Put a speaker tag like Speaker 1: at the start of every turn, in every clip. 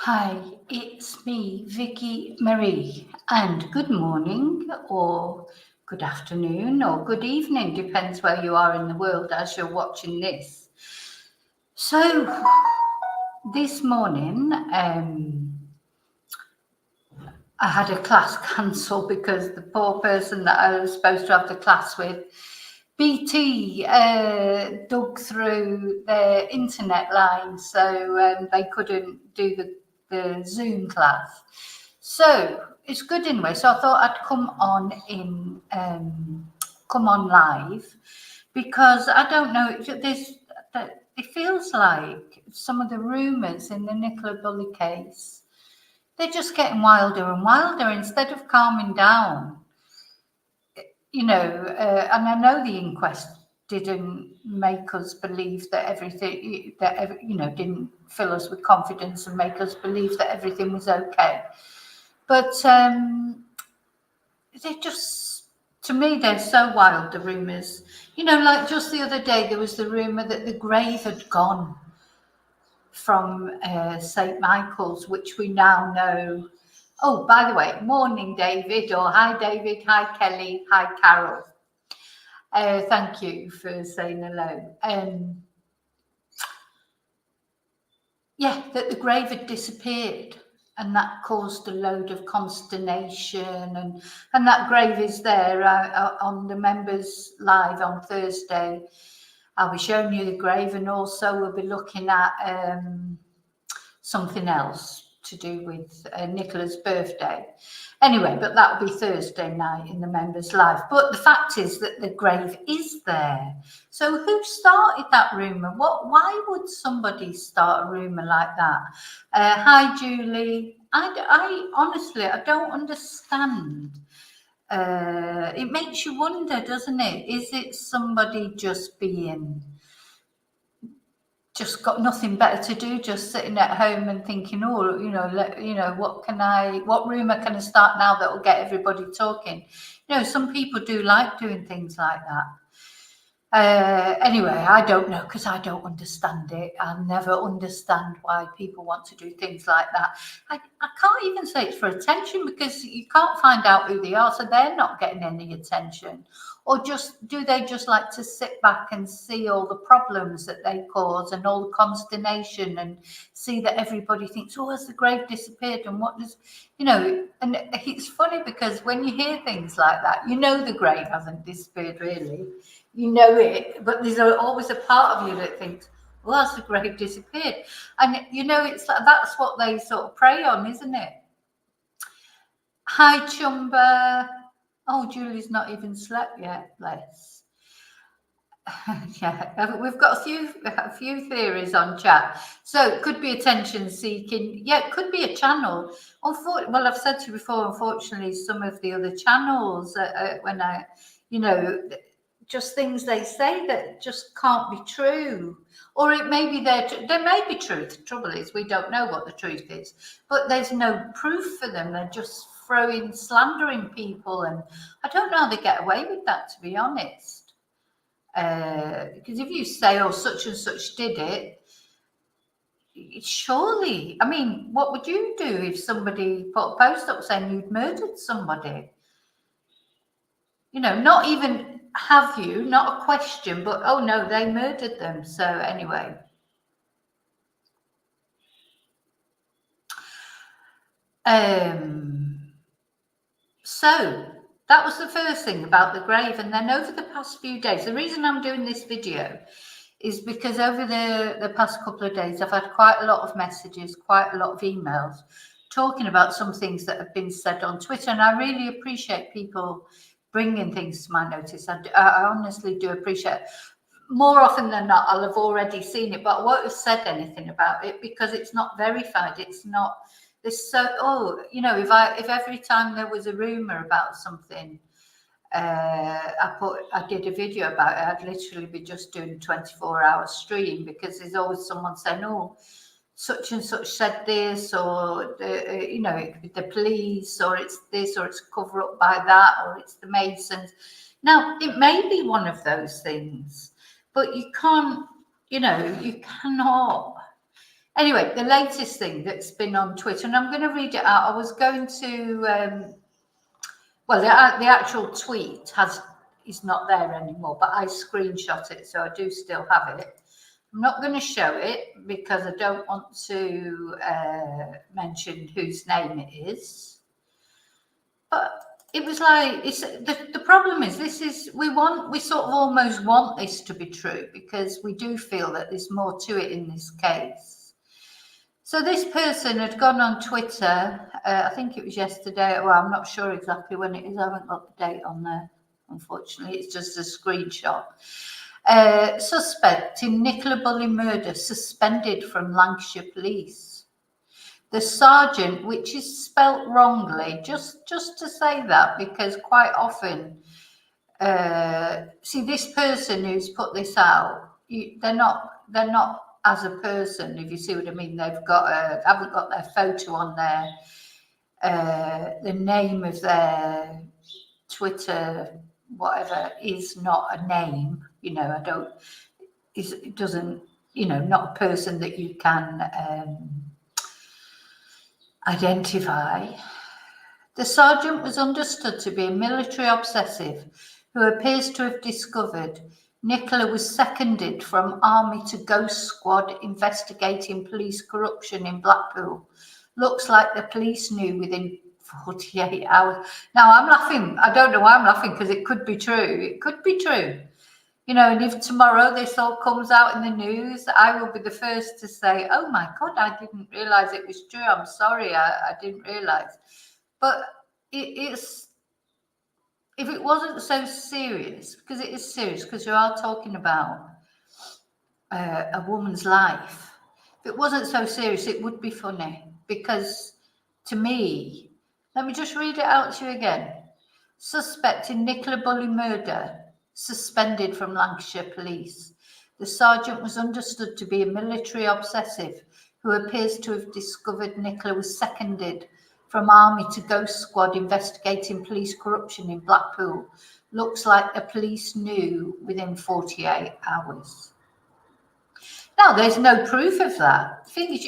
Speaker 1: Hi, it's me, Vicky Marie, and good morning, or good afternoon, or good evening, depends where you are in the world as you're watching this. So, this morning, I had a class cancelled because the poor person that I was supposed to have the class with, BT dug through their internet line, so they couldn't do the Zoom class. So it's good anyway. So I thought I'd come on live, because I don't know. It feels like some of the rumours in the Nicola Bulley case, they're just getting wilder and wilder instead of calming down. And I know the inquest didn't make us believe that everything, didn't fill us with confidence and make us believe that everything was okay. But they just, to me, they're so wild, the rumours. Like just the other day, there was the rumour that the grave had gone from St. Michael's, which we now know. Oh, by the way, morning, David, or hi, David, hi, Kelly, hi, Carol. Thank you for saying hello. That the grave had disappeared, and that caused a load of consternation. And that grave is there on the members live on Thursday. I'll be showing you the grave, and also we'll be looking at something else to do with Nicola's birthday. Anyway, but that'll be Thursday night in the members live. But the fact is that the grave is there. So who started that rumour? Why would somebody start a rumour like that? Hi, Julie. I honestly, I don't understand. It makes you wonder, doesn't it? Is it somebody just got nothing better to do, just sitting at home and thinking, what rumour can I start now that will get everybody talking? Some people do like doing things like that. Anyway, I don't know, because I don't understand it. I never understand why people want to do things like that. I can't even say it's for attention, because you can't find out who they are, so they're not getting any attention. Or do they just like to sit back and see all the problems that they cause and all the consternation, and see that everybody thinks, oh, has the grave disappeared? And what does, and it's funny, because when you hear things like that, the grave hasn't disappeared really. It, but there's always a part of you that thinks, well, has the grave disappeared? And it's like, that's what they sort of prey on, isn't it? Hi, Chumba. Oh, Julie's not even slept yet, bless. Yeah, we've got a few theories on chat. So it could be attention seeking. Yeah, it could be a channel. Well, I've said to you before, unfortunately, some of the other channels, when I, just things they say that just can't be true. Or it may be there may be truth. The trouble is, we don't know what the truth is, but there's no proof for them. They're just slandering people, and I don't know how they get away with that, to be honest. Because if you say, oh, such and such did it, surely, I mean, what would you do if somebody put a post up saying you'd murdered somebody? Not even have you, not a question, but oh no, they murdered them. So anyway. So that was the first thing about the grave. And then over the past few days, the reason I'm doing this video is because over the past couple of days, I've had quite a lot of messages, quite a lot of emails talking about some things that have been said on Twitter. And I really appreciate people bringing things to my notice. I honestly do appreciate it. More often than not, I'll have already seen it, but I won't have said anything about it because it's not verified. It's not this. So, if every time there was a rumor about something, I did a video about it, I'd literally be just doing a 24-hour stream, because there's always someone saying, oh, such and such said this, or it could be the police, or it's this, or it's cover up by that, or it's the Masons. Now, it may be one of those things, but you can't, you cannot Anyway, the latest thing that's been on Twitter, and I'm going to read it out. I was going to, well, the actual tweet is not there anymore, but I screenshot it, so I do still have it. I'm not going to show it because I don't want to mention whose name it is. But it was like, the problem is, we sort of almost want this to be true because we do feel that there's more to it in this case. So this person had gone on Twitter, I think it was yesterday. Well, I'm not sure exactly when it is. I haven't got the date on there, unfortunately. It's just a screenshot. Suspect in Nicola Bulley murder suspended from Lancashire Police. The sergeant, which is spelt wrongly, just to say that, because quite often, see, this person who's put this out, they're not as a person, if you see what I mean. They've haven't got their photo on there. The name of their Twitter, whatever, is not a name. You know, it doesn't, you know, not a person that you can identify. The sergeant was understood to be a military obsessive who appears to have discovered Nicola was seconded from Army to Ghost Squad investigating police corruption in Blackpool. Looks like the police knew within 48 hours. Now, I'm laughing. I don't know why I'm laughing, because it could be true. It could be true. You know, and if tomorrow this all comes out in the news, I will be the first to say, oh my God, I didn't realise it was true. I'm sorry, I didn't realise. But it's, if it wasn't so serious, because it is serious, because you are talking about a woman's life. If it wasn't so serious, it would be funny, because to me, let me just read it out to you again. Suspect in Nicola Bulley murder suspended from Lancashire Police. The sergeant was understood to be a military obsessive who appears to have discovered Nicola was seconded from Army to Ghost Squad investigating police corruption in Blackpool. Looks like the police knew within 48 hours. Now, there's no proof of that. The thing is,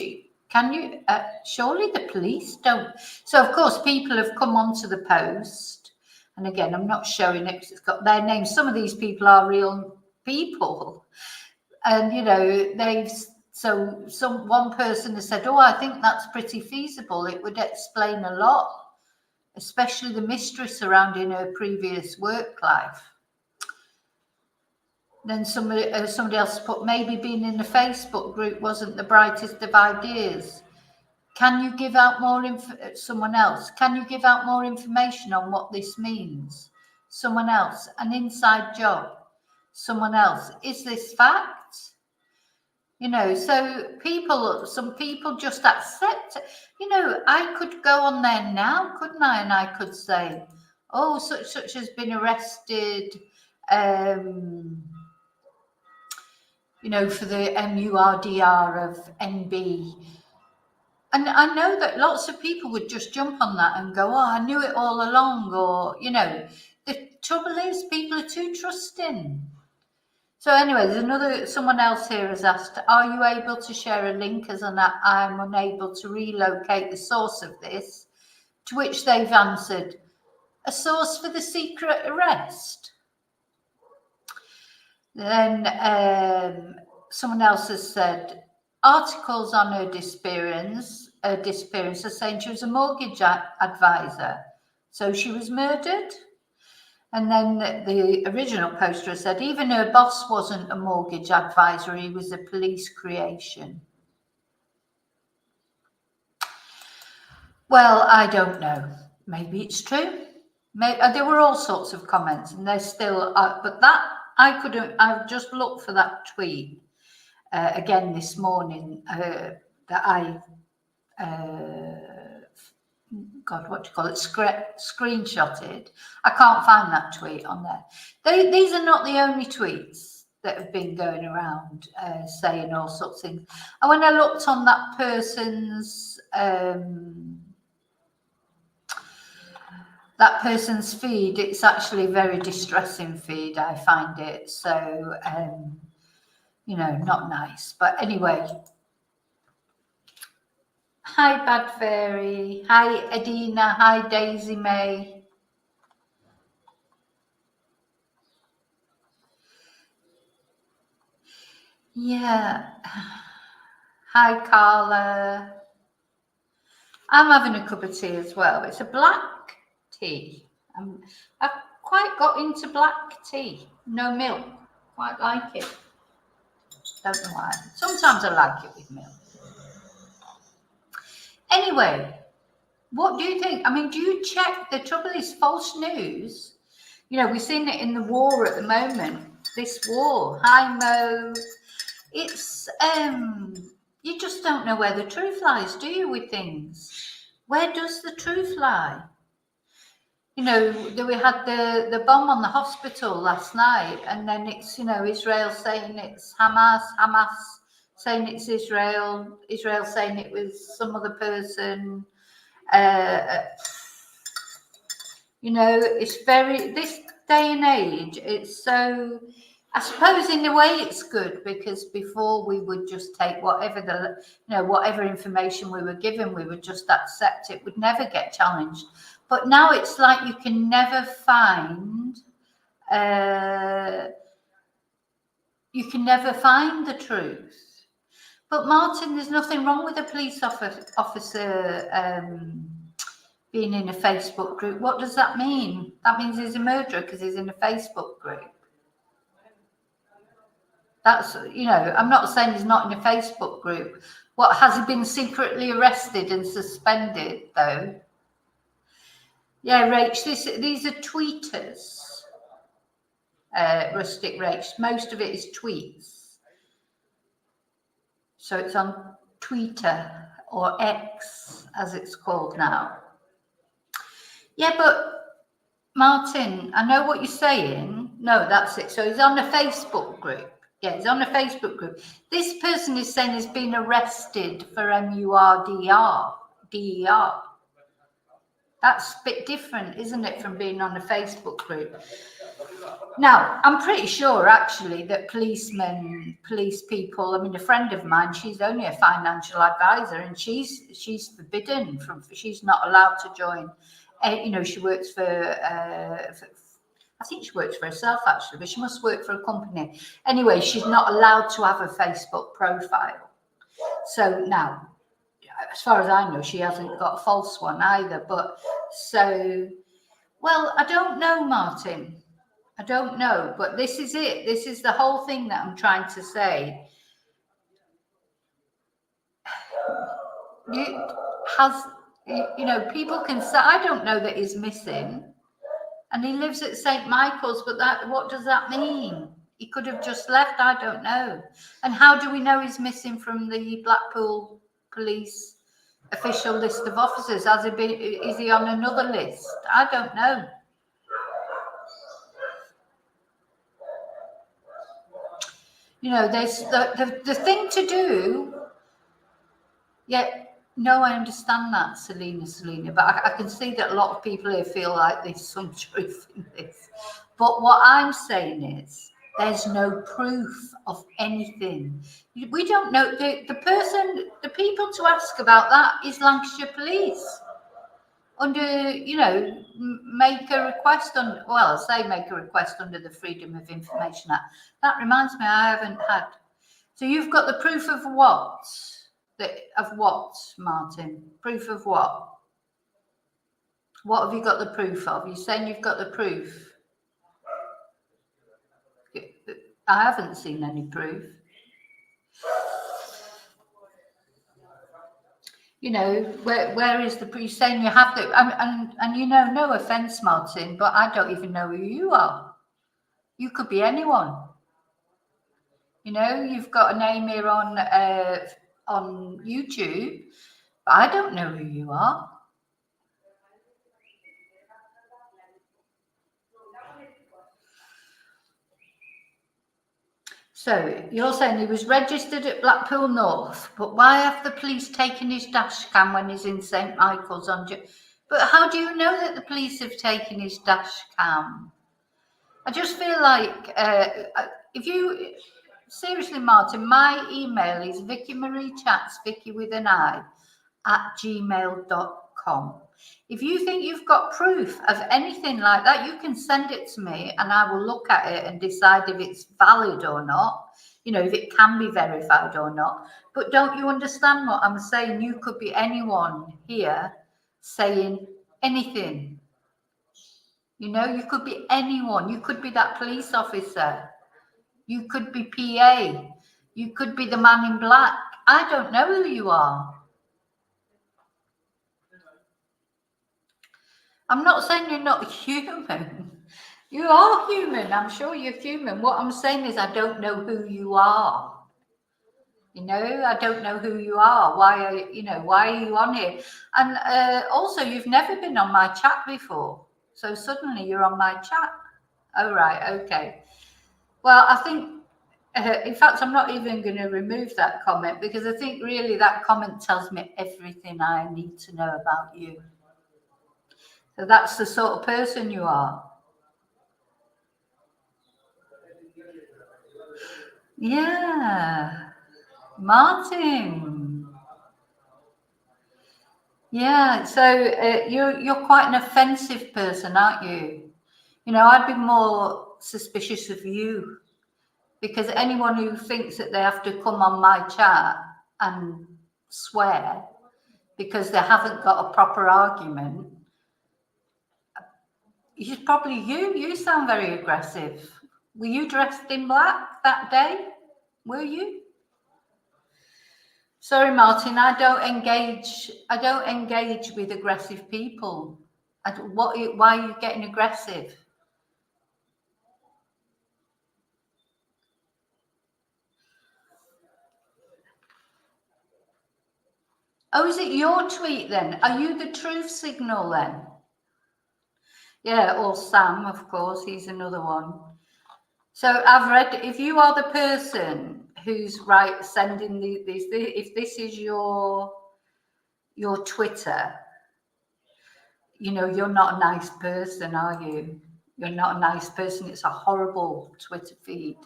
Speaker 1: surely the police don't. So, of course, people have come onto the post. And again, I'm not showing it because it's got their names. Some of these people are real people. And, you know, one person has said, oh, I think that's pretty feasible. It would explain a lot, especially the mystery surrounding her previous work life. Then somebody else put, maybe being in the Facebook group wasn't the brightest of ideas. Can you give out more someone else? Can you give out more information on what this means? Someone else, an inside job. Someone else, is this fact? You know, so some people just accept. You know, I could go on there now, couldn't I? And I could say, oh, such has been arrested, you know, for the MURDR of NB. And I know that lots of people would just jump on that and go, oh, I knew it all along. Or, you know, the trouble is people are too trusting. So anyway, there's someone else here has asked, are you able to share a link as I'm unable to relocate the source of this? To which they've answered, a source for the secret arrest? Then someone else has said, articles on her disappearance are saying she was a mortgage advisor, so she was murdered. And then the original poster said, even her boss wasn't a mortgage advisor, he was a police creation. Well, I don't know. Maybe it's true. There were all sorts of comments, and there's still, but that I've just looked for that tweet again this morning that I, God, what do you call it, screenshotted. I can't find that tweet on there. These are not the only tweets that have been going around saying all sorts of things. And when I looked on that person's feed, it's actually a very distressing feed, I find it. So, you know, not nice. But anyway, Hi, Bad Fairy. Hi, Edina. Hi, Daisy May. Yeah. Hi, Carla. I'm having a cup of tea as well. It's a black tea. I've quite got into black tea. No milk. Quite like it. Don't know why. Sometimes I like it with milk. Anyway, what do you think? I mean, do you check? The trouble is false news. You know, we're seeing it in the war at the moment. This war. Hi, Mo. It's you just don't know where the truth lies, do you, with things? Where does the truth lie? You know, we had the bomb on the hospital last night, and then it's, you know, Israel saying it's Hamas, Hamas saying it's Israel, Israel saying it was some other person. You know, it's very, this day and age, it's so, I suppose in a way it's good, because before we would just take whatever whatever information we were given, we would just accept it, would never get challenged. But now it's like you can never find, you can never find the truth. But Martin, there's nothing wrong with a police officer being in a Facebook group. What does that mean? That means he's a murderer because he's in a Facebook group. That's, you know, I'm not saying he's not in a Facebook group. What, has he been secretly arrested and suspended though? Yeah, Rach, these are tweeters. Rustic Rach. Most of it is tweets. So it's on Twitter, or X as it's called now. Yeah, but Martin, I know what you're saying. No, that's it. So he's on a Facebook group. Yeah, he's on a Facebook group. This person is saying he's been arrested for MURDER. That's a bit different, isn't it, from being on a Facebook group? Now, I'm pretty sure actually that police people, I mean, a friend of mine, she's only a financial advisor, and she's forbidden from, she's not allowed to join. You know, she works for I think she works for herself actually, but she must work for a company. Anyway, she's not allowed to have a Facebook profile. So now, as far as I know, she hasn't got a false one either. But so, well, I don't know, Martin. I don't know, but this is it. This is the whole thing that I'm trying to say. You know, people can say, I don't know that he's missing, and he lives at St. Michael's, but what does that mean? He could have just left, I don't know. And how do we know he's missing from the Blackpool police official list of officers? Is he on another list? I don't know. You know, there's the thing to do. Yeah, no, I understand that, Selena, but I can see that a lot of people here feel like there's some truth in this. But what I'm saying is, there's no proof of anything. We don't know. The people to ask about that is Lancashire Police. Under, you know, make a request on, well, I say make a request under the Freedom of Information Act. That reminds me, I haven't had. So you've got the proof of what? Of what, Martin? Proof of what? What have you got the proof of? You're saying you've got the proof. I haven't seen any proof. You know, where is the proof? You're saying you have to, and you know, no offense, Martin, but I don't even know who you are. You could be anyone. You know, you've got a name here on YouTube, but I don't know who you are. So you're saying he was registered at Blackpool North, but why have the police taken his dash cam when he's in St. Michael's on? But how do you know that the police have taken his dash cam? I just feel like if you seriously, Martin, my email is Vicky Marie Chats, Vicky with an I, @gmail.com. If you think you've got proof of anything like that, you can send it to me and I will look at it and decide if it's valid or not, if it can be verified or not. But don't you understand what I'm saying? You could be anyone here saying anything. You could be anyone. You could be that police officer. You could be PA. You could be the man in black. I don't know who you are. I'm not saying you're not human. You are human. I'm sure you're human. What I'm saying is I don't know who you are. I don't know who you are. Why are you on here? And also, you've never been on my chat before. So suddenly you're on my chat. Oh, right. Okay. Well, I think, in fact, I'm not even going to remove that comment because I think really that comment tells me everything I need to know about you. So that's the sort of person you are. Yeah. Martin. Yeah, so you're quite an offensive person, aren't you? I'd be more suspicious of you because anyone who thinks that they have to come on my chat and swear because they haven't got a proper argument, it's probably you. You sound very aggressive. Were you dressed in black that day? Were you? Sorry, Martin, I don't engage with aggressive people. Why are you getting aggressive? Oh, is it your tweet then? Are you the truth signal then? Yeah, or Sam, of course, he's another one. So I've read, if you are the person who's sending these, if this is your Twitter, you're not a nice person, are you? You're not a nice person. It's a horrible Twitter feed.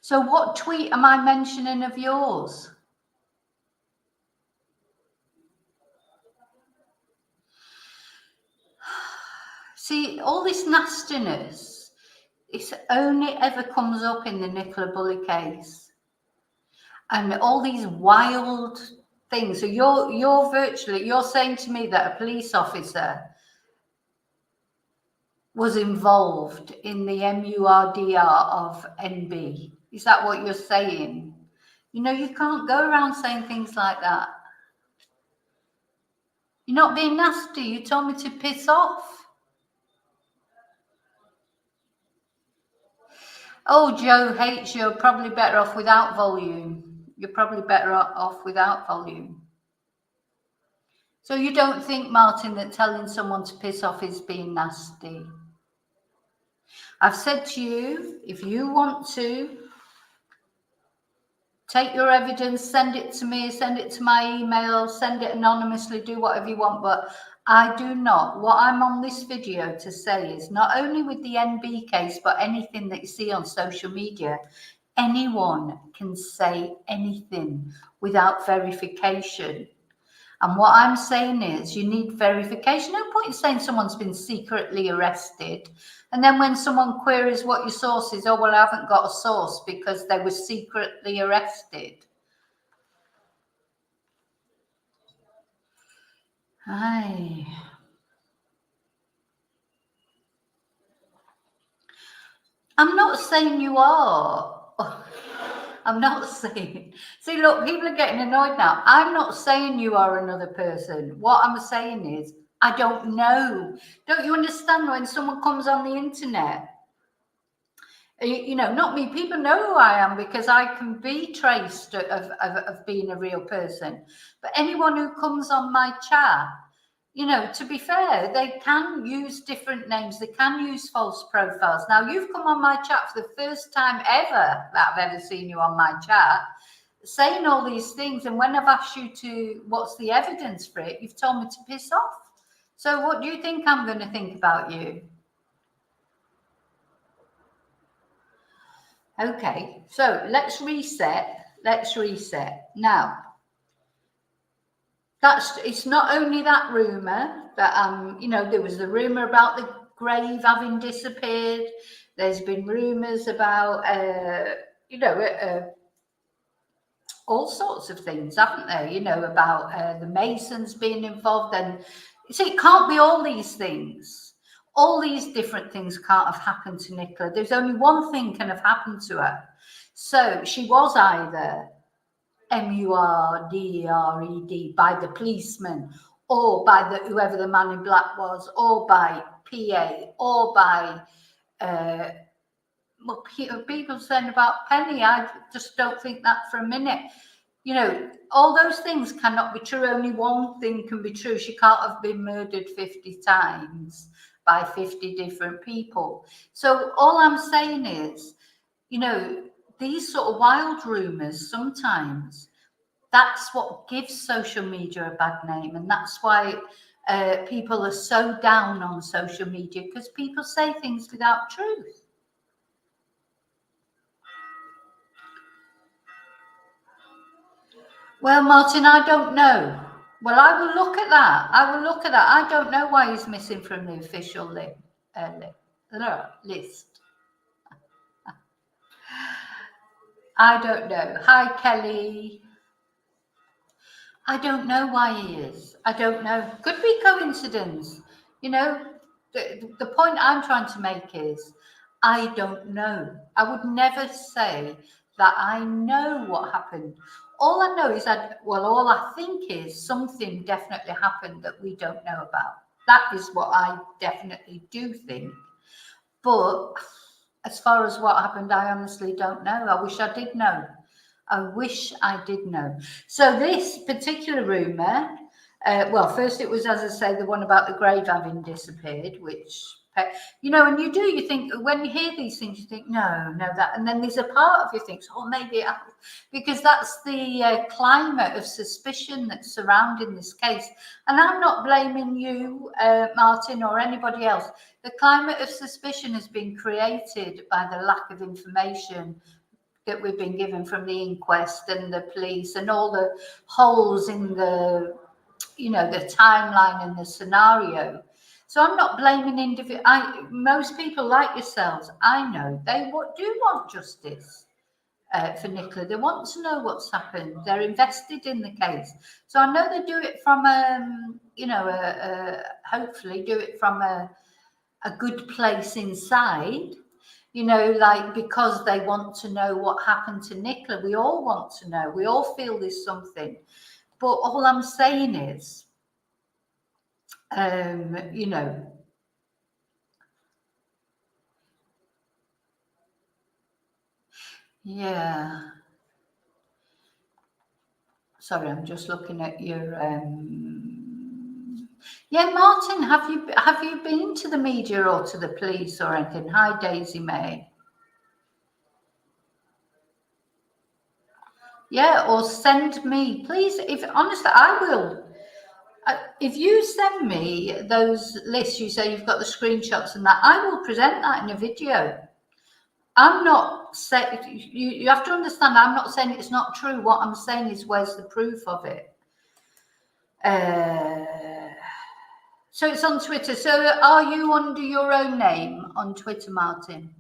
Speaker 1: So what tweet am I mentioning of yours? See, all this nastiness, it only ever comes up in the Nicola Bulley case. And all these wild things. So you're saying to me that a police officer was involved in the MURDR of NB. Is that what you're saying? You can't go around saying things like that. You're not being nasty. You told me to piss off. Oh, Joe hates you. Probably better off without volume. You're probably better off without volume. So you don't think, Martin, that telling someone to piss off is being nasty? I've said to you, if you want to, take your evidence, send it to me, send it to my email, send it anonymously, do whatever you want. But I do not. What I'm on this video to say is not only with the NB case, but anything that you see on social media, anyone can say anything without verification. And what I'm saying is you need verification. No point in saying someone's been secretly arrested. And then when someone queries what your source is, oh, well, I haven't got a source because they were secretly arrested. Aye. I'm not saying you are. I'm not saying. See, look, people are getting annoyed now. I'm not saying you are another person. What I'm saying is, I don't know. Don't you understand when someone comes on the internet? Not me. People know who I am because I can be traced of being a real person. But anyone who comes on my chat, to be fair, they can use different names. They can use false profiles. Now, you've come on my chat for the first time ever that I've ever seen you on my chat, saying all these things. And when I've asked you what's the evidence for it, you've told me to piss off. So what do you think I'm going to think about you? Okay, so let's reset. Now, it's not only that rumour that, there was the rumour about the grave having disappeared. There's been rumours about, all sorts of things, haven't there? About the Masons being involved. And you see, it can't be all these things. All these different things can't have happened to Nicola. There's only one thing can have happened to her. So she was either murdered by the policeman, or by whoever the man in black was, or by PA, or by people saying about Penny. I just don't think that for a minute. All those things cannot be true. Only one thing can be true. She can't have been murdered 50 times by 50 different people. So all I'm saying is, these sort of wild rumours, sometimes that's what gives social media a bad name. And that's why people are so down on social media, because people say things without truth. Well, Martin, I don't know. Well, I will look at that. I don't know why he's missing from the official list. I don't know. Hi, Kelly. I don't know why he is. I don't know. Could be coincidence. The point I'm trying to make is, I don't know. I would never say that I know what happened. All I know is all I think is something definitely happened that we don't know about. That is what I definitely do think. But as far as what happened, I honestly don't know. I wish I did know. So this particular rumour, first it was, as I say, the one about the grave having disappeared, which, and you think, when you hear these things, you think, no, that, and then there's a part of you thinks, oh, maybe it happened, because that's the climate of suspicion that's surrounding this case. And I'm not blaming you, Martin, or anybody else. The climate of suspicion has been created by the lack of information that we've been given from the inquest and the police, and all the holes in the timeline and the scenario. So I'm not blaming most people like yourselves. I know they do want justice for Nicola. They want to know what's happened. They're invested in the case. So I know they do it from hopefully do it from a good place inside. Because they want to know what happened to Nicola. We all want to know. We all feel there's something. But all I'm saying is, yeah. Sorry, I'm just looking at your. Yeah, Martin, have you been to the media or to the police or anything? Hi, Daisy May. Yeah, or send me, please. If honestly, I will. If you send me those lists, you say you've got the screenshots and that, I will present that in a video. I'm not saying, you have to understand, I'm not saying it's not true. What I'm saying is, where's the proof of it? So it's on Twitter. So are you under your own name on Twitter, Martin?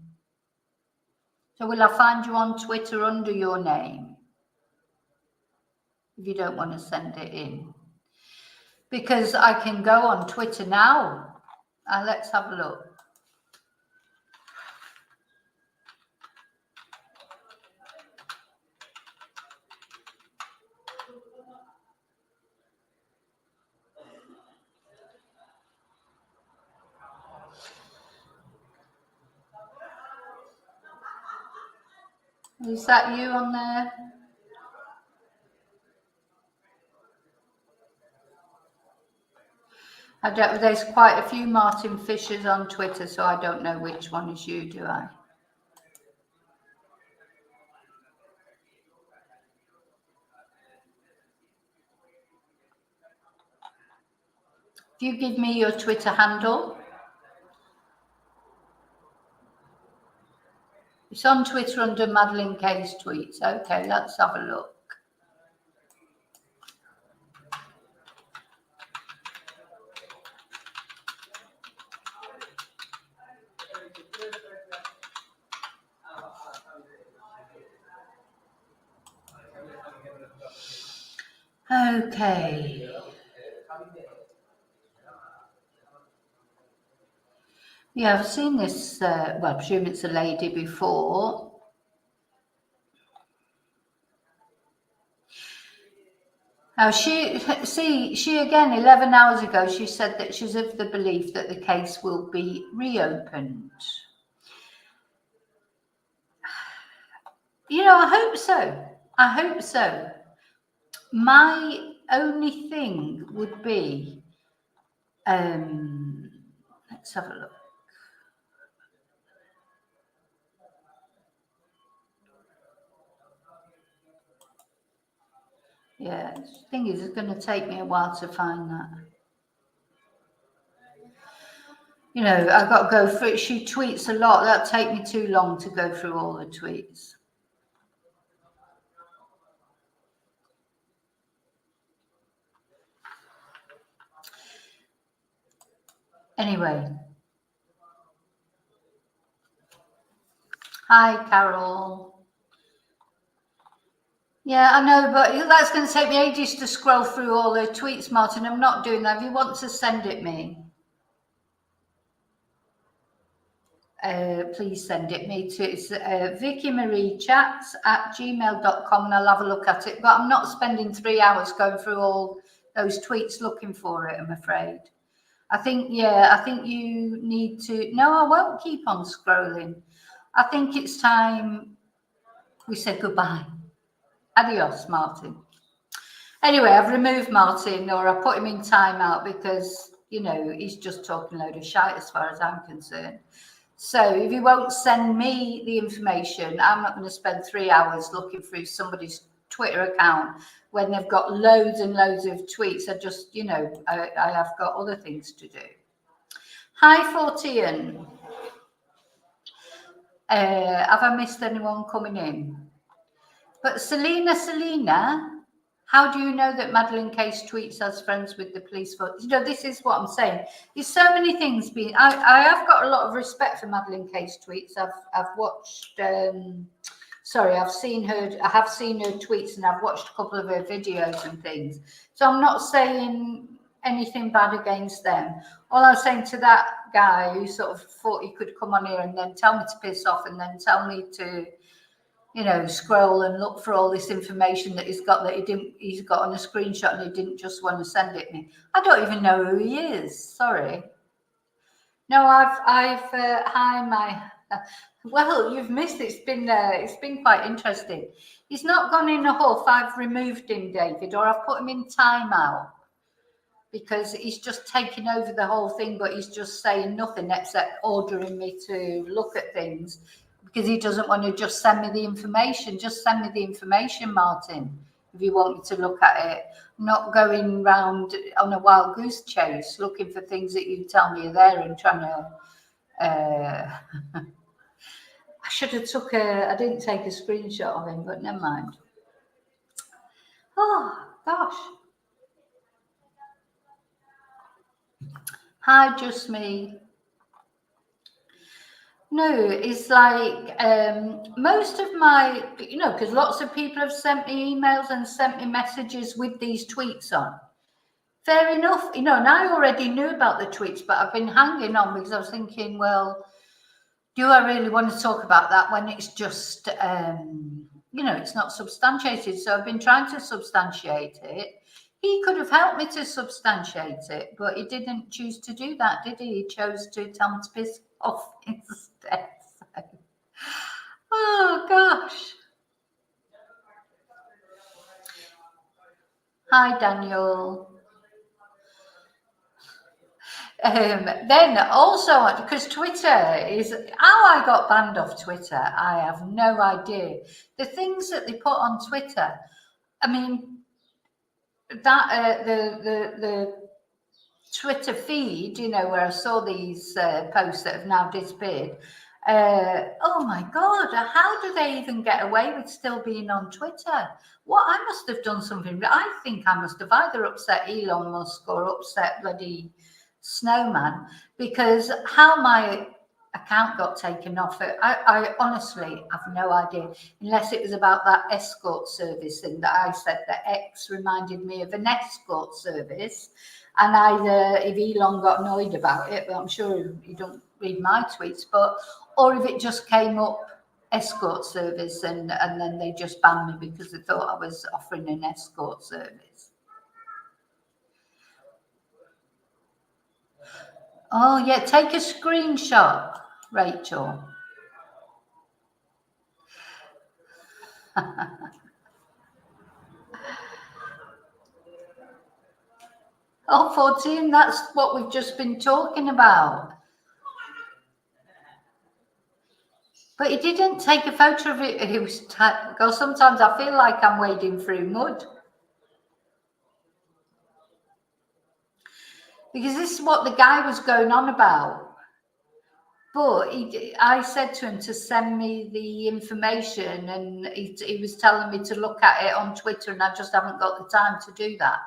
Speaker 1: So will I find you on Twitter under your name if you don't want to send it in? Because I can go on Twitter now. Let's have a look. Is that you on there? There's quite a few Martin Fishers on Twitter, so I don't know which one is you, do I? If you give me your Twitter handle. It's on Twitter under Madeleine Kay's tweets. Okay, let's have a look. Okay. Yeah, I've seen this, well, I presume it's a lady before. Now, she again, 11 hours ago, she said that she's of the belief that the case will be reopened. You know, I hope so. I hope so. My only thing would be, let's have a look. Yeah, the thing is, it's going to take me a while to find that. You know, I've got to go through it. She tweets a lot. That'd take me too long to go through all the tweets. Anyway. Hi, Carol. Yeah, I know, but that's going to take me ages to scroll through all the tweets, Martin. I'm not doing that. If you want to send it me, please send it me to it's VickyMarieChats@gmail.com, and I'll have a look at it. But I'm not spending 3 hours going through all those tweets looking for it, I'm afraid. I think you need to. No, I won't keep on scrolling. I think it's time we said goodbye. Adios, Martin. Anyway, I've removed Martin, or I put him in timeout because, you know, he's just talking a load of shite as far as I'm concerned. So if you won't send me the information, I'm not going to spend 3 hours looking through somebody's Twitter account when they've got loads and loads of tweets. I just, you know, I have got other things to do. Hi, 14. Have I missed anyone coming in? But Selena, how do you know that Madeleine Case tweets as friends with the police force? You know, this is what I'm saying. There's so many things being. I have got a lot of respect for Madeleine Case tweets. I've watched. I've seen her. I have seen her tweets, and I've watched a couple of her videos and things. So I'm not saying anything bad against them. All I'm saying to that guy who sort of thought he could come on here and then tell me to piss off, and then tell me to, you know, scroll and look for all this information that he's got on a screenshot, and he didn't just want to send it me. I don't even know who he is. Sorry. No, well, you've missed it. It's been quite interesting. He's not gone in a huff. I've removed him, David, or I've put him in timeout because he's just taking over the whole thing, but he's just saying nothing except ordering me to look at things. Because he doesn't want to just send me the information. Just send me the information, Martin, if you want me to look at it. I'm not going round on a wild goose chase looking for things that you tell me are there and trying to... I should have I didn't take a screenshot of him, but never mind. Oh, gosh. Hi, just me. No, it's like most of my, you know, because lots of people have sent me emails and sent me messages with these tweets on. Fair enough, you know, and I already knew about the tweets, but I've been hanging on because I was thinking, well, do I really want to talk about that when it's just, you know, it's not substantiated? So I've been trying to substantiate it. He could have helped me to substantiate it, but he didn't choose to do that, did he? He chose to tell me to piss off instead. Oh, gosh. Hi, Daniel. Then also, because Twitter is how I got banned off Twitter, I have no idea. The things that they put on Twitter, I mean, that the Twitter feed, you know, where I saw these posts that have now disappeared. Oh my God, how do they even get away with still being on Twitter? What, I must have done something. I think I must have either upset Elon Musk or upset bloody Snowman, because how my account got taken off it, I honestly have no idea, unless it was about that escort service thing that I said that X reminded me of an escort service. And either if Elon got annoyed about it, but I'm sure he don't read my tweets, but or if it just came up escort service and then they just banned me because they thought I was offering an escort service. Oh yeah, take a screenshot, Rachel. Oh, 14, that's what we've just been talking about. But he didn't take a photo of it. He was because sometimes I feel like I'm wading through mud. Because this is what the guy was going on about. But I said to him to send me the information, and he was telling me to look at it on Twitter, and I just haven't got the time to do that.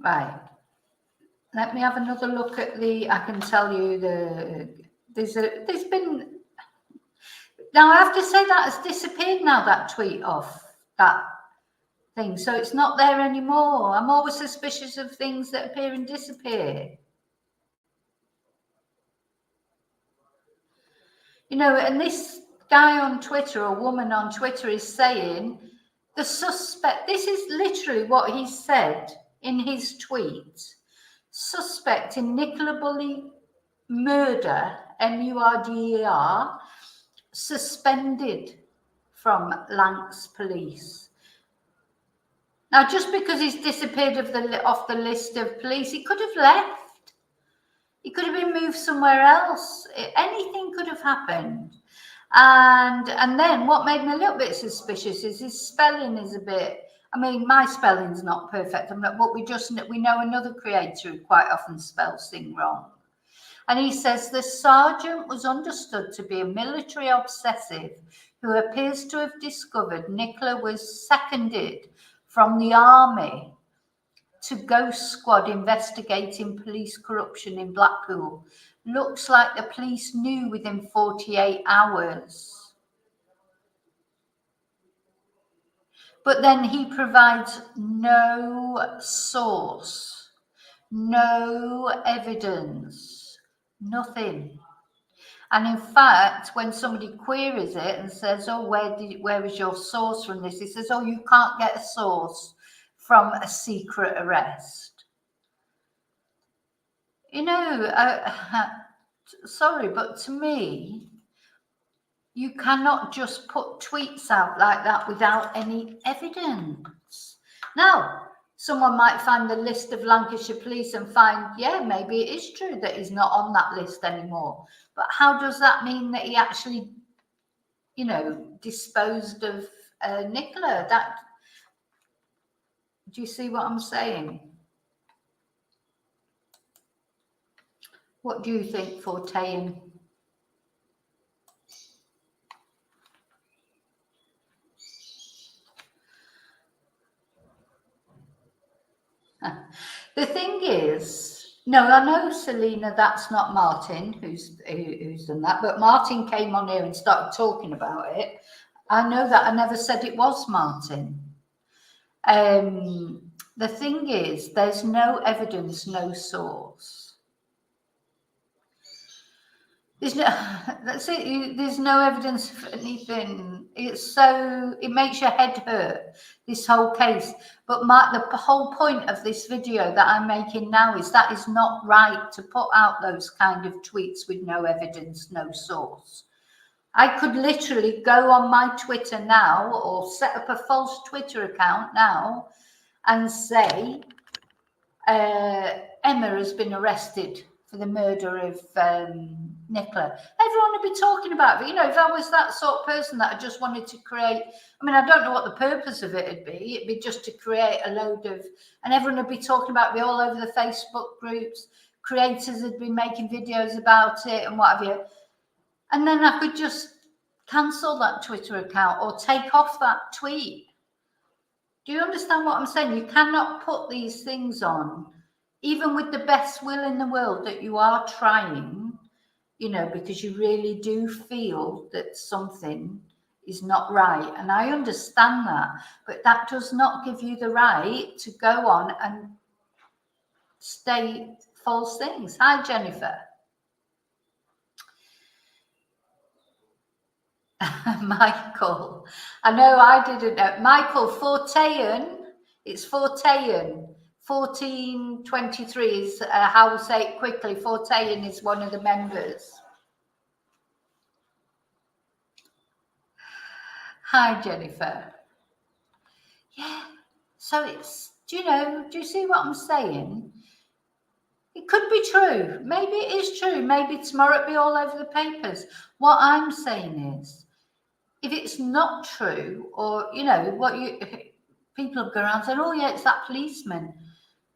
Speaker 1: Right. Let me have another look at I can tell you there's been, now I have to say that has disappeared now, that tweet off that thing. So it's not there anymore. I'm always suspicious of things that appear and disappear. You know, and this guy on Twitter, or woman on Twitter, is saying the suspect, this is literally what he said in his tweet. Suspect in Nicola Bulley murder, MURDER, suspended from Lancs Police. Now, just because he's disappeared off the list of police, he could have left. He could have been moved somewhere else. Anything could have happened. And then what made me a little bit suspicious is his spelling is a bit, I mean, my spelling's not perfect, but we know another creator who quite often spells things wrong. And he says the sergeant was understood to be a military obsessive who appears to have discovered Nicola was seconded from the army to Ghost Squad investigating police corruption in Blackpool. Looks like the police knew within 48 hours. But then he provides no source, no evidence, nothing. And in fact, when somebody queries it and says, oh, where is your source from this? He says, oh, you can't get a source from a secret arrest. You know, sorry, but to me, you cannot just put tweets out like that without any evidence. Now, someone might find the list of Lancashire police and find, yeah, maybe it is true that he's not on that list anymore. But how does that mean that he actually, you know, disposed of Nicola? Do you see what I'm saying? What do you think, Fortean? The thing is, no, I know, Selena, that's not Martin who's done that, but Martin came on here and started talking about it. I know that. I never said it was Martin. The thing is, there's no evidence, no source. There's no, that's it. There's no evidence of anything. It makes your head hurt, this whole case. But the whole point of this video that I'm making now is that is not right to put out those kind of tweets with no evidence, no source. I could literally go on my Twitter now or set up a false Twitter account now and say, Emma has been arrested for the murder of Nicola. Everyone would be talking about it. You know, if I was that sort of person that I just wanted to create, I mean, I don't know what the purpose of it would be. It'd be just to create a load of, and everyone would be talking about me all over the Facebook groups. Creators would be making videos about it and what have you. And then I could just cancel that Twitter account or take off that tweet. Do you understand what I'm saying? You cannot put these things on, even with the best will in the world, that you are trying, you know, because you really do feel that something is not right. And I understand that, but that does not give you the right to go on and state false things. Hi, Jennifer. Michael, I know I didn't know. Michael Fortean, it's Fortean. 1423 is how we say it quickly. Fortean is one of the members. Hi, Jennifer. Yeah, so it's, do you see what I'm saying? It could be true. Maybe it is true. Maybe tomorrow it'll be all over the papers. What I'm saying is, if it's not true, or, you know, people go around saying, oh yeah, it's that policeman.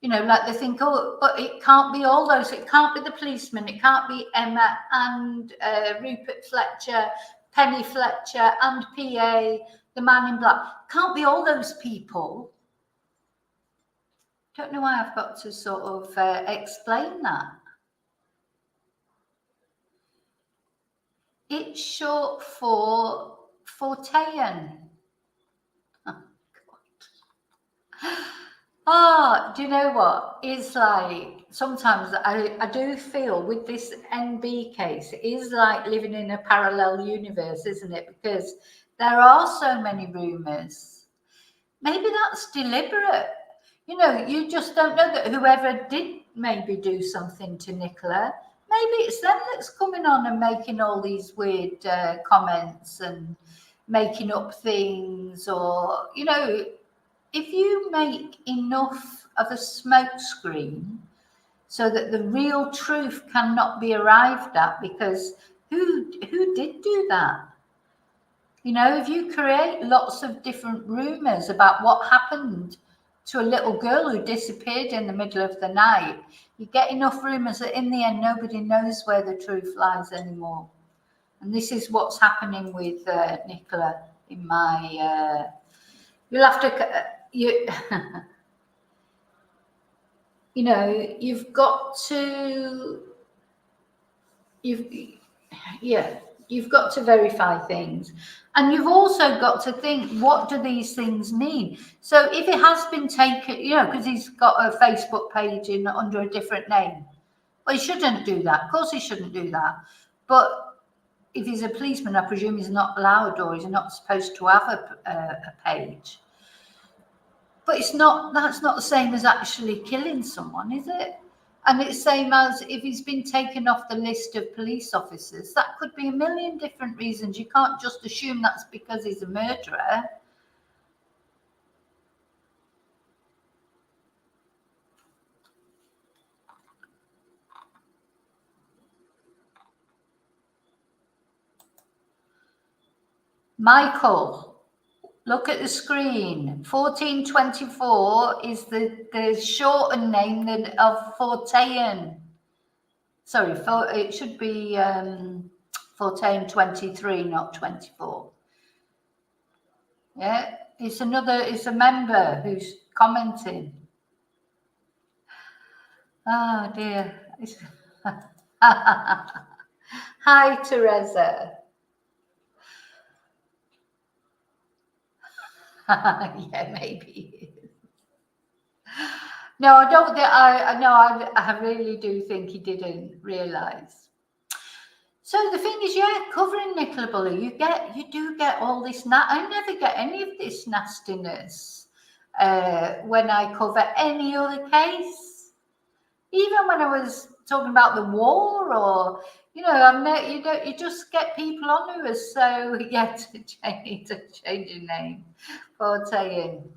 Speaker 1: You know, like they think, oh, but it can't be all those. It can't be the policeman. It can't be Emma and Rupert Fletcher, Penny Fletcher and PA, the man in black. Can't be all those people. Don't know why I've got to sort of explain that. It's short for Fortean. Oh, God. Oh, do you know what? It's like, sometimes I do feel with this NB case, it is like living in a parallel universe, isn't it? Because there are so many rumours. Maybe that's deliberate. You know, you just don't know that whoever did maybe do something to Nicola, maybe it's them that's coming on and making all these weird comments and making up things, or, you know, if you make enough of a smokescreen so that the real truth cannot be arrived at, because who did do that? You know, if you create lots of different rumours about what happened to a little girl who disappeared in the middle of the night, you get enough rumours that in the end nobody knows where the truth lies anymore. And this is what's happening with Nicola in my... you'll have to... you know, you've got to verify things, and you've also got to think, what do these things mean? So if it has been taken, you know, because he's got a Facebook page under a different name, well, he shouldn't do that. Of course he shouldn't do that. But if he's a policeman, I presume he's not allowed, or he's not supposed to have a page. But that's not the same as actually killing someone, is it? And it's same as if he's been taken off the list of police officers. That could be a million different reasons. You can't just assume that's because he's a murderer. Michael, look at the screen. 1424 is the shortened name of Fortean. Sorry, it should be Fortean 23, not 24. Yeah, it's a member who's commenting. Oh dear. Hi, Teresa. Yeah, maybe. No, I don't think I really do think he didn't realise. So the thing is, yeah, covering Nicola Bulley, you do get all this. I never get any of this nastiness when I cover any other case. Even when I was talking about the war, or, you know, you just get people on who are so, yeah, to change your name. Fortean.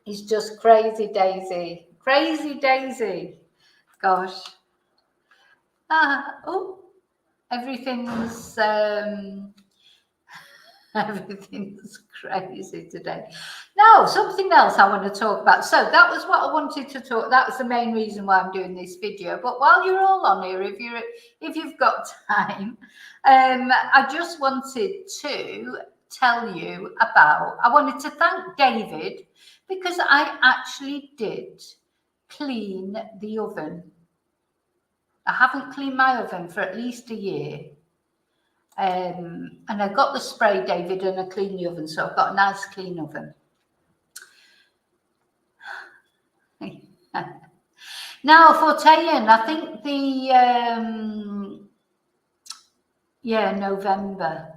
Speaker 1: He's just crazy Daisy. Crazy Daisy. Gosh. Oh. Everything's everything's crazy today. Now, something else I want to talk about. So that was what I wanted to talk. That was the main reason why I'm doing this video. But while you're all on here, if you've got time, I just wanted to tell you about. I wanted to thank David because I actually did clean the oven. I haven't cleaned my oven for at least a year. And I got the spray, David, and I cleaned the oven, so I've got a nice clean oven. Now for Tayan, I think November,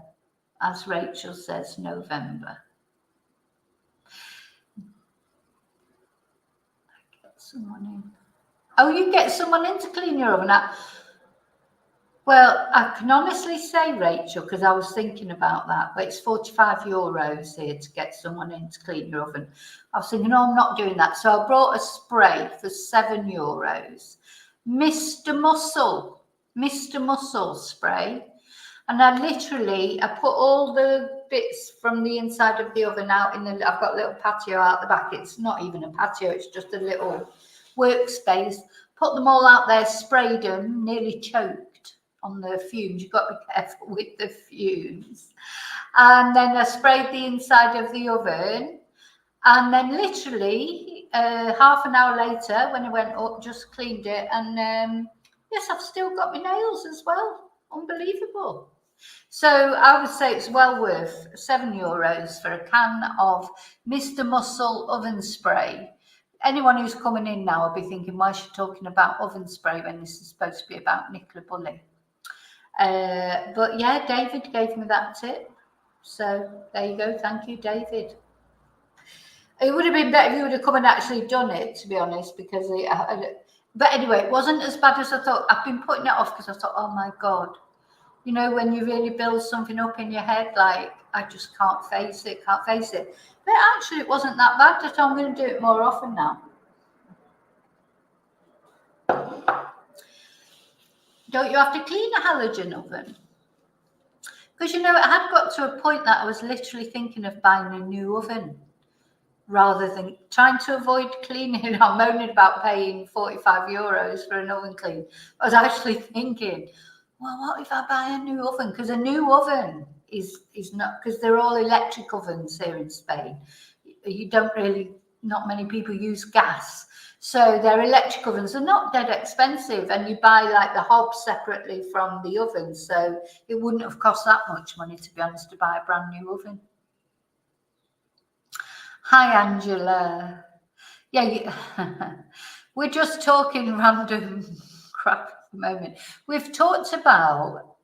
Speaker 1: as Rachel says, November. Get someone in. Oh, you get someone in to clean your oven. Well, I can honestly say, Rachel, because I was thinking about that, but it's €45 here to get someone in to clean your oven. I was thinking, no, I'm not doing that. So I brought a spray for €7. Mr. Muscle spray. And I put all the bits from the inside of the oven out I've got a little patio out the back. It's not even a patio, it's just a little workspace. Put them all out there, sprayed them, nearly choked on the fumes. You've got to be careful with the fumes. And then I sprayed the inside of the oven. And then literally half an hour later, when I went up, just cleaned it. And yes, I've still got my nails as well. Unbelievable. So I would say it's well worth €7 for a can of Mr. Muscle oven spray. Anyone who's coming in now will be thinking, why is she talking about oven spray when this is supposed to be about Nicola Bulley? But yeah, David gave me that tip. So there you go. Thank you, David. It would have been better if you would have come and actually done it, to be honest, because but anyway, it wasn't as bad as I thought. I've been putting it off because I thought, oh my God, you know, when you really build something up in your head, like, I just can't face it. But actually, it wasn't that bad, so I'm going to do it more often now. Don't you have to clean a halogen oven? Because, you know, it had got to a point that I was literally thinking of buying a new oven rather than trying to avoid cleaning. I'm moaning about paying €45 for an oven clean. I was actually thinking, well, what if I buy a new oven? Because a new oven is not, because they're all electric ovens here in Spain. Not many people use gas. So they're electric ovens. They're not dead expensive, and you buy like the hobs separately from the oven. So it wouldn't have cost that much money, to be honest, to buy a brand new oven. Hi, Angela. Yeah, we're just talking random crap at the moment. We've talked about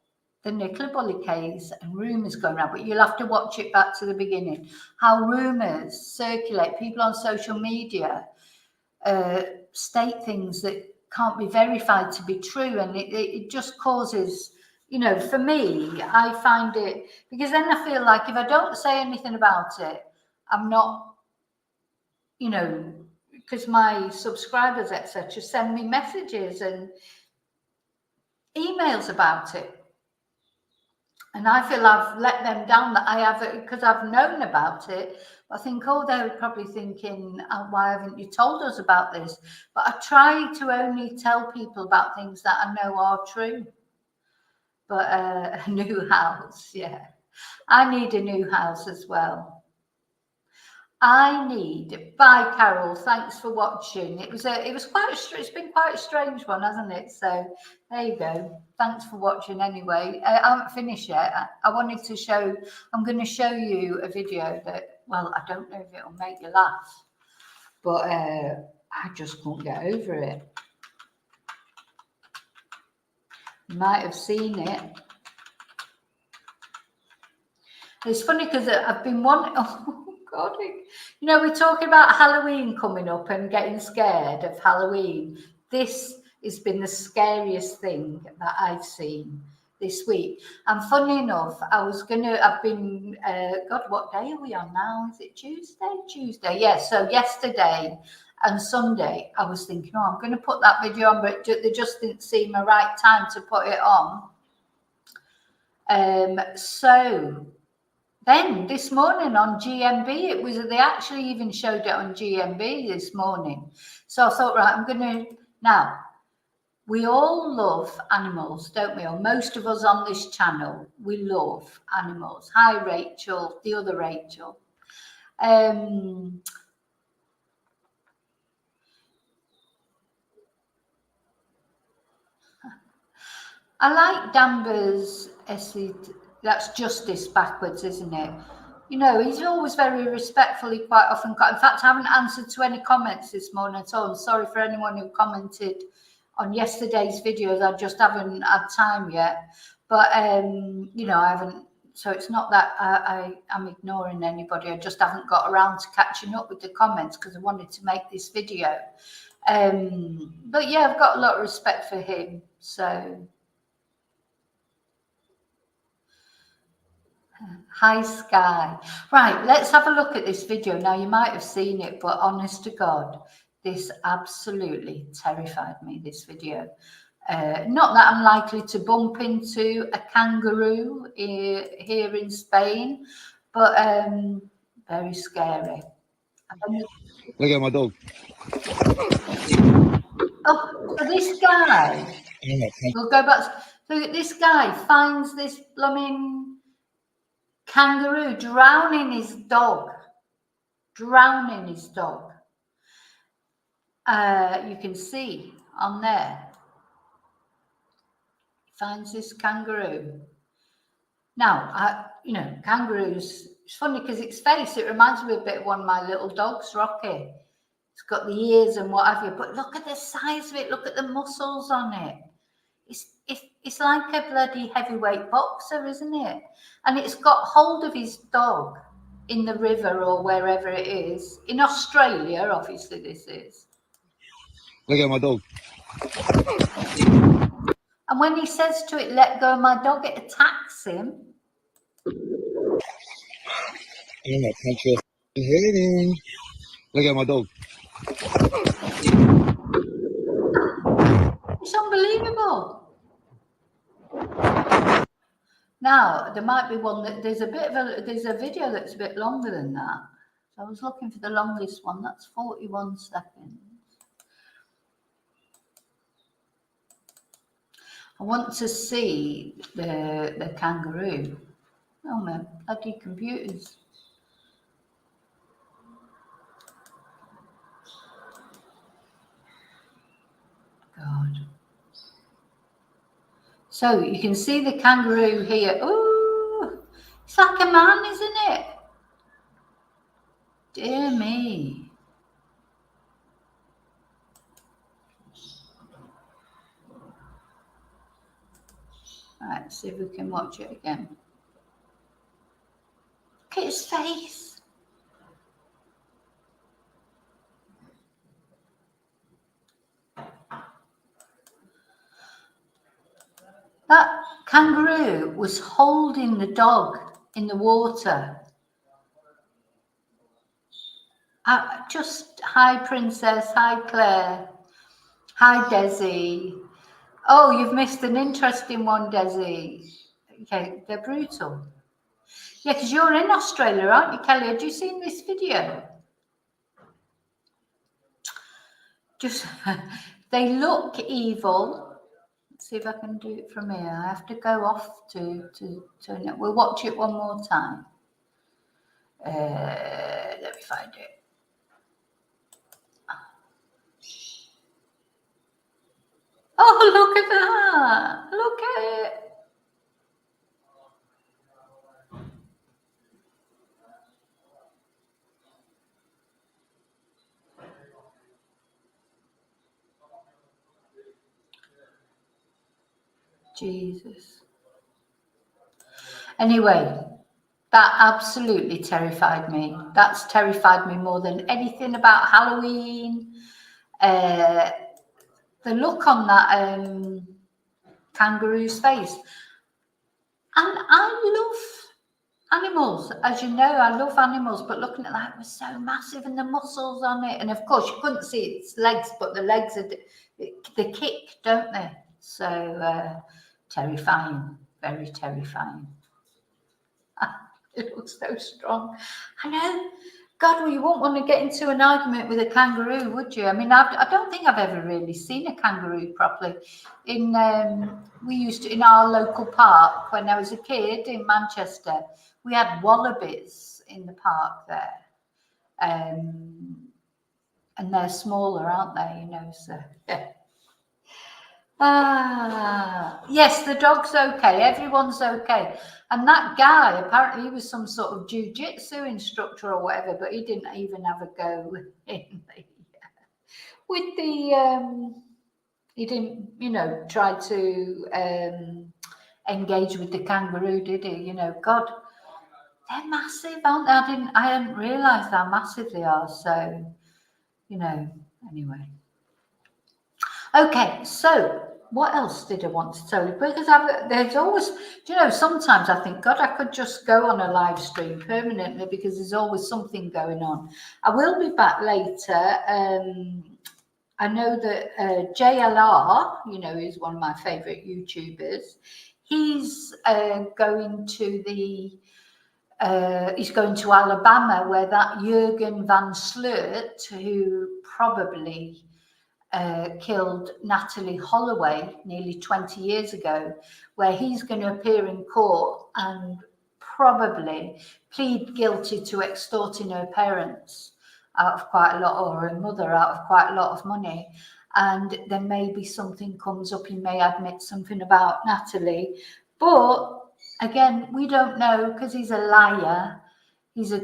Speaker 1: the Nicola Bulley case and rumours going around, but you'll have to watch it back to the beginning. How rumours circulate. People on social media state things that can't be verified to be true, and it just causes, you know, for me, I find it, because then I feel like if I don't say anything about it, I'm not, you know, because my subscribers, etc., send me messages and emails about it. And I feel I've let them down, that I have, because I've known about it. I think, oh, they were probably thinking, oh, why haven't you told us about this? But I try to only tell people about things that I know are true. But a new house, yeah. I need a new house as well. Bye, Carol. Thanks for watching. It's been quite a strange one, hasn't it? So there you go. Thanks for watching anyway. I haven't finished yet. I'm going to show you a video that, well, I don't know if it'll make you laugh, but I just can't get over it. You might have seen it. It's funny because I've been wanting, oh God, you know, we're talking about Halloween coming up and getting scared of Halloween. This has been the scariest thing that I've seen this week. And funny enough, God, what day are we on now? Is it Tuesday? Tuesday, yes. So yesterday and Sunday, I was thinking, oh, I'm going to put that video on, but there just didn't seem a right time to put it on. So then this morning on GMB, they actually even showed it on GMB this morning. So I thought, right, now, we all love animals, don't we? Or most of us on this channel, we love animals. Hi, Rachel, the other Rachel. I like Danvers' essay. That's justice backwards, isn't it? You know, he's always very respectful. He quite often got. In fact, I haven't answered to any comments this morning at all. I'm sorry for anyone who commented on yesterday's videos. I just haven't had time yet. But you know, I haven't. So it's not that I'm ignoring anybody. I just haven't got around to catching up with the comments because I wanted to make this video. But yeah, I've got a lot of respect for him. So. Hi, Sky. Right, let's have a look at this video. Now, you might have seen it, but honest to God, this absolutely terrified me, this video. Not that I'm likely to bump into a kangaroo here in Spain, but very scary.
Speaker 2: Look at my dog.
Speaker 1: Oh, so this guy, we'll go back. So this guy finds this blooming kangaroo drowning his dog. You can see on there. Finds this kangaroo. Now, you know, kangaroos, it's funny because its face, it reminds me a bit of one of my little dogs, Rocky. It's got the ears and what have you, but look at the size of it, look at the muscles on it. It's like a bloody heavyweight boxer, isn't it? And it's got hold of his dog in the river or wherever it is. In Australia, obviously this is.
Speaker 2: Look at my dog.
Speaker 1: And when he says to it, let go of my dog, it attacks him.
Speaker 2: I'm gonna punch your head in. Look at my dog.
Speaker 1: It's unbelievable. Now, there might be one that there's a video that's a bit longer than that. So I was looking for the longest one. That's 41 seconds. I want to see the kangaroo. Oh my bloody computers. God. So you can see the kangaroo here. Oh, it's like a man, isn't it? Dear me. Right, let's see if we can watch it again. Look at his face. That kangaroo was holding the dog in the water. Just hi, Princess. Hi, Claire. Hi, Desi. Oh, you've missed an interesting one, Desi. Okay, they're brutal. Yeah, because you're in Australia, aren't you, Kelly? Had you seen this video? Just, they look evil. Let's see if I can do it from here. I have to go off to turn it. We'll watch it one more time. Let me find it. Oh, look at that. Look at it. Jesus. Anyway, that absolutely terrified me. That's terrified me more than anything about Halloween. The look on that kangaroo's face. And I love animals. As you know, I love animals, but looking at that, it was so massive and the muscles on it. And of course, you couldn't see its legs, but the legs, they kick, don't they? So terrifying, very terrifying. It looks so strong. I know. God, well, you wouldn't want to get into an argument with a kangaroo, would you? I mean, I don't think I've ever really seen a kangaroo properly. We used to, in our local park when I was a kid in Manchester, we had wallabies in the park there. And they're smaller, aren't they? You know, so yeah. Yes, the dog's okay. Everyone's okay. And that guy, apparently he was some sort of jiu-jitsu instructor or whatever, but he didn't even have a go in he didn't, you know, try to engage with the kangaroo, did he? You know, God, they're massive, aren't they? I hadn't realised how massive they are. So, you know, anyway. Okay, so what else did I want to tell you? Because there's always, you know, sometimes I think, God, I could just go on a live stream permanently because there's always something going on. I will be back later. I know that JLR, you know, is one of my favourite YouTubers. He's going to Alabama, where that Jurgen van Slert, who probably killed Natalie Holloway nearly 20 years ago, where he's going to appear in court and probably plead guilty to extorting her parents out of quite a lot, or her mother out of quite a lot of money. And then maybe something comes up, he may admit something about Natalie. But again, we don't know because he's a liar. He's a,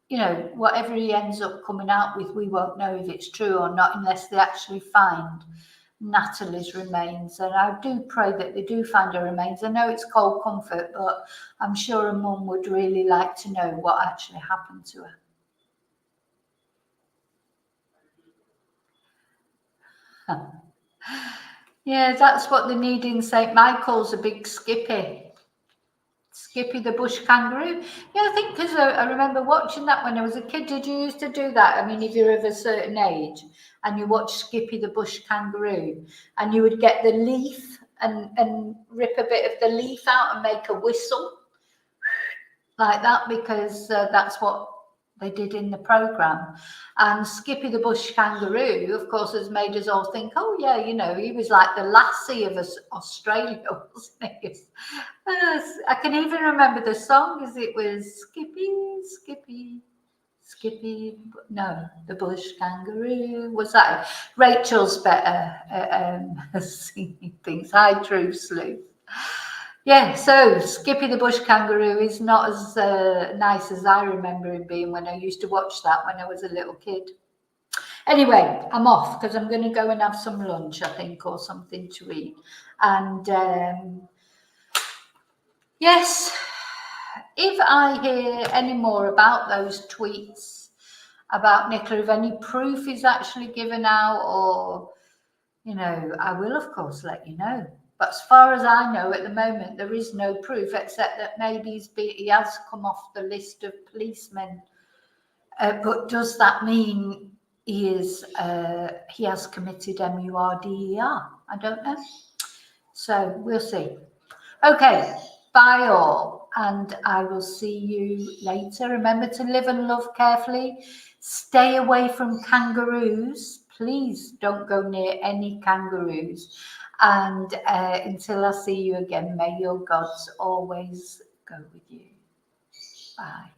Speaker 1: you know, whatever he ends up coming out with, we won't know if it's true or not unless they actually find Natalie's remains. And I do pray that they do find her remains. I know it's cold comfort, but I'm sure a mum would really like to know what actually happened to her. Yeah, that's what they need in St. Michael's, a big Skippy. Skippy the bush kangaroo. Yeah, I think because I remember watching that when I was a kid. Did you used to do that? I mean, if you're of a certain age and you watch Skippy the bush kangaroo, and you would get the leaf and rip a bit of the leaf out and make a whistle like that, because that's what they did in the program. And Skippy the bush kangaroo, of course, has made us all think, oh yeah, you know, he was like the Lassie of Australia, wasn't he? I can even remember the song, as it was Skippy, Skippy, Skippy. No, the bush kangaroo. Was that Rachel's better singing things? Hi, True Sleuth. Yeah, so Skippy the bush kangaroo is not as nice as I remember him being when I used to watch that when I was a little kid. Anyway, I'm off because I'm going to go and have some lunch, I think, or something to eat. And yes, if I hear any more about those tweets about Nicola, if any proof is actually given out, or, you know, I will, of course, let you know. But as far as I know, at the moment, there is no proof, except that maybe he has come off the list of policemen. But does that mean he has committed murder? I don't know. So we'll see. Okay, bye all, and I will see you later. Remember to live and love carefully. Stay away from kangaroos. Please don't go near any kangaroos. And until I see you again, may your gods always go with you. Bye.